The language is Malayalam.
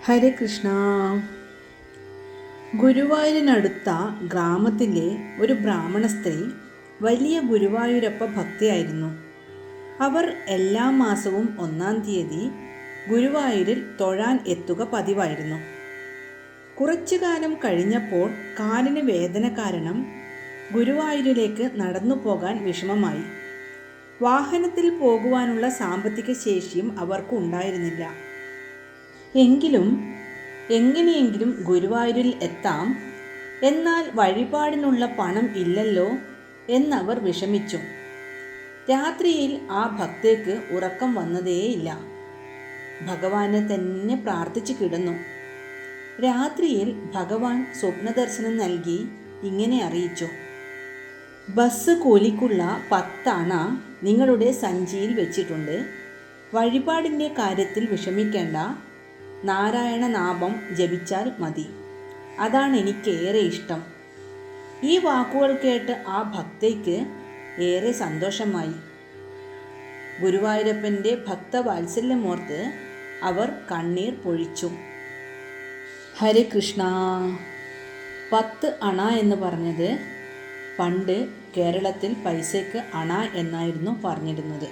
ഹരേ കൃഷ്ണ. ഗുരുവായൂരിനടുത്ത ഗ്രാമത്തിലെ ഒരു ബ്രാഹ്മണ സ്ത്രീ വലിയ ഗുരുവായൂരപ്പ ഭക്തിയായിരുന്നു. അവർ എല്ലാ മാസവും 1-ാം തീയതി ഗുരുവായൂരിൽ തൊഴാൻ എത്തുക പതിവായിരുന്നു. കുറച്ചു കാലം കഴിഞ്ഞപ്പോൾ കാലിന് വേദന കാരണം ഗുരുവായൂരിലേക്ക് നടന്നു പോകാൻ വിഷമമായി. വാഹനത്തിൽ പോകുവാനുള്ള സാമ്പത്തിക ശേഷിയും അവർക്ക് ഉണ്ടായിരുന്നില്ല. എങ്കിലും എങ്ങനെയെങ്കിലും ഗുരുവായൂരിൽ എത്താം, എന്നാൽ വഴിപാടിനുള്ള പണം ഇല്ലല്ലോ എന്നവർ വിഷമിച്ചു. രാത്രിയിൽ ആ ഭക്തയ്ക്ക് ഉറക്കം വന്നതേയില്ല. ഭഗവാനെ തന്നെ പ്രാർത്ഥിച്ചു കിടന്നു. രാത്രിയിൽ ഭഗവാൻ സ്വപ്നദർശനം നൽകി ഇങ്ങനെ അറിയിച്ചു: ബസ് കൂലിക്കുള്ള 10 അണ നിങ്ങളുടെ സഞ്ചിയിൽ വെച്ചിട്ടുണ്ട്. വഴിപാടിൻ്റെ കാര്യത്തിൽ വിഷമിക്കേണ്ട. നാരായണ നാമം ജപിച്ചാൽ മതി. അതാണ് എനിക്കേറെ ഇഷ്ടം. ഈ വാക്കുകൾ കേട്ട് ആ ഭക്തയ്ക്ക് ഏറെ സന്തോഷമായി. ഗുരുവായൂരപ്പൻ്റെ ഭക്തവാത്സല്യമോർത്ത് അവർ കണ്ണീർ പൊഴിച്ചു. ഹരേ കൃഷ്ണ. 10 അണ എന്ന് പറഞ്ഞത് പണ്ട് കേരളത്തിൽ പൈസയ്ക്ക് അണ എന്നായിരുന്നു പറഞ്ഞിരുന്നത്.